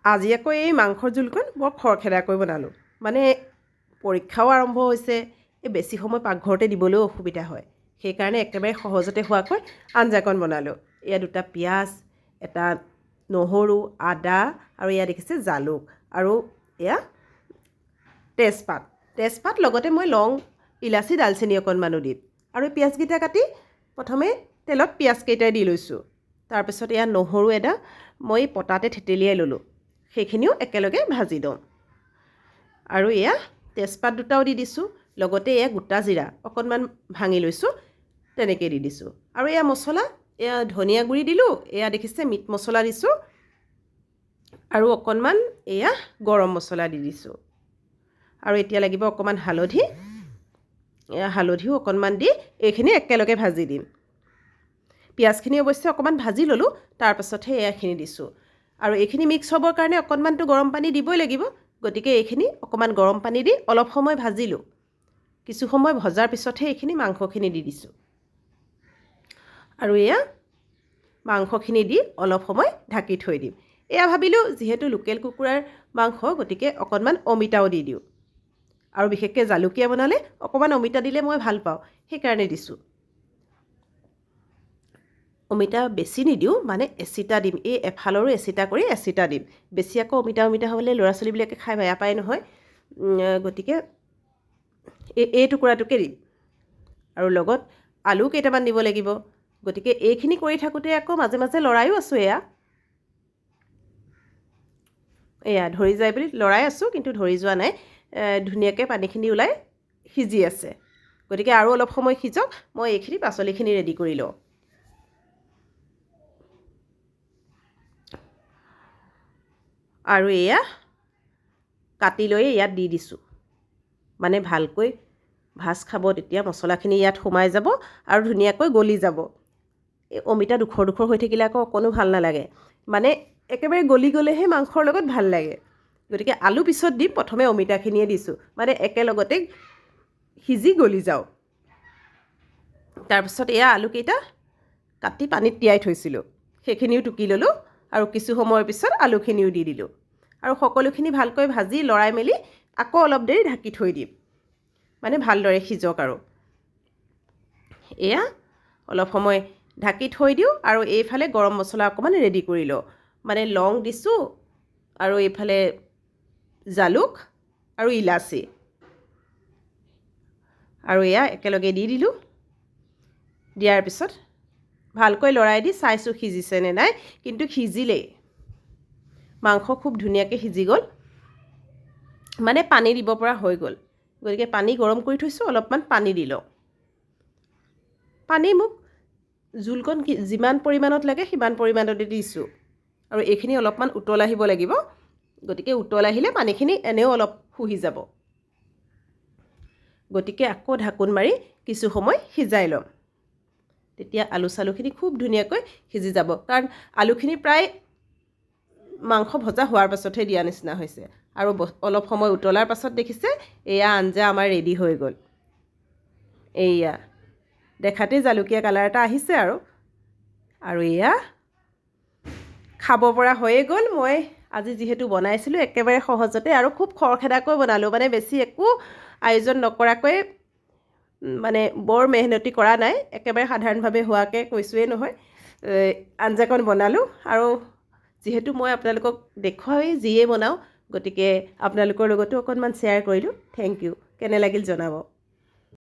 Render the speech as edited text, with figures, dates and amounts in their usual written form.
আজি আকৌ এই মাংসৰ জোলকণ বৰ খৰখেদাকৈ বনালোঁ। মানে পৰীক্ষাও আৰম্ভ হৈছে, এই বেছি সময় পাকঘৰতে দিবলৈও অসুবিধা হয়। সেইকাৰণে একেবাৰে সহজতে হোৱাকৈ আঞ্জাকণ বনালোঁ। এয়া 2টা পিঁয়াজ, এটা নহৰু, আদা আৰু এয়া দেখিছে জালুক আৰু এয়া তেজপাত লগতে মই লং, ইলাচি, ডালচেনি অকণমানো দিম। আৰু পিঁয়াজকেইটা কাটি প্ৰথমে তেলত পিঁয়াজকেইটা দি লৈছোঁ। তাৰপিছত এয়া নহৰু এটা মই পটাতে থেতেলিয়াই ল'লোঁ, সেইখিনিও একেলগে ভাজি দিওঁ। আৰু এয়া তেজপাত 2টাও দি দিছোঁ, লগতে এয়া গোটা জিৰা অকণমান ভাঙি লৈছোঁ, তেনেকৈ দি দিছোঁ। আৰু এয়া মছলা, এয়া ধনিয়া গুড়ি দিলোঁ, এয়া দেখিছে মিট মছলা দিছোঁ আৰু অকণমান এয়া গৰম মছলা দি দিছোঁ। আৰু এতিয়া লাগিব অকণমান হালধি, এয়া হালধিও অকণমান দি এইখিনি একেলগে ভাজি দিম। পিঁয়াজখিনি অৱশ্যে অকণমান ভাজি ল'লোঁ, তাৰপাছতহে এয়াখিনি দিছোঁ। আৰু এইখিনি মিক্স হ'বৰ কাৰণে অকণমানটো গৰম পানী দিবই লাগিব, গতিকে এইখিনি অকণমান গৰম পানী দি অলপ সময় ভাজিলোঁ। কিছু সময় ভজাৰ পিছতহে এইখিনি মাংসখিনি দি দিছোঁ। আৰু এয়া মাংসখিনি দি অলপ সময় ঢাকি থৈ দিম। এয়া ভাবিলোঁ যিহেতু লোকেল কুকুৰাৰ মাংস, গতিকে অকণমান অমিতাও দি দিওঁ। আৰু বিশেষকৈ জালুকীয়া বনালে অকণমান অমিতা দিলে মই ভাল পাওঁ, সেইকাৰণে দিছোঁ। অমিতা বেছি নিদিওঁ, মানে এচিটা দিম, এই এফালৰো এচিটা কৰি এচিটা দিম। বেছি আকৌ অমিতা হ'লে ল'ৰা ছোৱালীবিলাকে খাই বেয়া পায় নহয়, গতিকে এই টুকুৰাটোকে দিম। আৰু লগত আলু কেইটামান দিব লাগিব, গতিকে এইখিনি কৰি থাকোঁতে আকৌ মাজে মাজে লৰাইও আছোঁ। এয়া ধৰি যায় বুলি লৰাই আছোঁ, কিন্তু ধৰি যোৱা নাই। ধুনীয়াকৈ পানীখিনি ওলাই সিজি আছে, গতিকে আৰু অলপ সময় সিজক, মই এইখিনি পাচলিখিনি ৰেডি কৰি লওঁ। আৰু এয়া কাটি লৈ ইয়াত দি দিছোঁ, মানে ভালকৈ ভাজ খাব, তেতিয়া মছলাখিনি ইয়াত সোমাই যাব আৰু ধুনীয়াকৈ গলি যাব। এই অমিতা ডোখৰ হৈ থাকিলে আকৌ অকণো ভাল নালাগে, মানে একেবাৰে গলি গ'লেহে মাংসৰ লগত ভাল লাগে। গতিকে আলু পিছত দিম, প্ৰথমে অমিতাখিনিয়ে দিছোঁ, মানে একেলগতে সিজি গলি যাওক। তাৰপিছত এয়া আলুকেইটা কাটি পানীত তিয়াই থৈছিলোঁ, সেইখিনিও টুকি ল'লোঁ আৰু কিছু সময়ৰ পিছত আলুখিনিও দি দিলোঁ। আৰু সকলোখিনি ভালকৈ ভাজি লৰাই মেলি আকৌ অলপ দেৰি ঢাকি থৈ দিম, মানে ভালদৰে সিজক। আৰু এয়া অলপ সময় ঢাকি থৈ দিওঁ আৰু এইফালে গৰম মছলা অকণমান ৰেডি কৰি লওঁ, মানে লং দিছোঁ আৰু এইফালে জালুক আৰু ইলাচি, আৰু এয়া একেলগে দি দিলোঁ। দিয়াৰ পিছত ভালকৈ লৰাই দি চাইছোঁ সিজিছে নে নাই, কিন্তু সিজিলেই। মাংস খুব ধুনীয়াকৈ সিজি গ'ল, মানে পানী দিব পৰা হৈ গ'ল। গতিকে পানী গৰম কৰি থৈছোঁ, অলপমান পানী দি লওঁ। পানী মোক জোলকণ যিমান পৰিমাণত লাগে সিমান পৰিমাণতে দিছোঁ। আৰু এইখিনি অলপমান উতল আহিব লাগিব, গতিকে উতল আহিলে পানীখিনি এনেও অলপ শুহি যাব। গতিকে আকৌ ঢাকোন মাৰি কিছু সময় সিজাই ল'ম, তেতিয়া আলু চালুখিনি খুব ধুনীয়াকৈ সিজি যাব। কাৰণ আলুখিনি প্ৰায় মাংস ভজা হোৱাৰ পাছতহে দিয়া নিচিনা হৈছে। আৰু অলপ সময় উতলাৰ পাছত দেখিছে এয়া আঞ্জা আমাৰ ৰেডি হৈ গ'ল। এয়া দেখাতেই জালুকীয়া কালাৰ এটা আহিছে। আৰু এয়া খাব পৰা হৈয়ে গ'ল। মই আজি যিহেতু বনাইছিলোঁ একেবাৰে সহজতে আৰু খুব খৰখেদাকৈ বনালোঁ, মানে বেছি একো আয়োজন নকৰাকৈ, মানে বৰ মেহনতি কৰা নাই, একেবাৰে সাধাৰণভাৱে হোৱাকৈ কৈছোঁৱেই নহয়, আঞ্জাকণ বনালোঁ। আৰু যিহেতু মই আপোনালোকক দেখুৱাই যিয়ে বনাওঁ, গতিকে আপোনালোকৰ লগতো অকণমান শ্বেয়াৰ কৰিলোঁ। Thank you. কেনে লাগিল জনাব।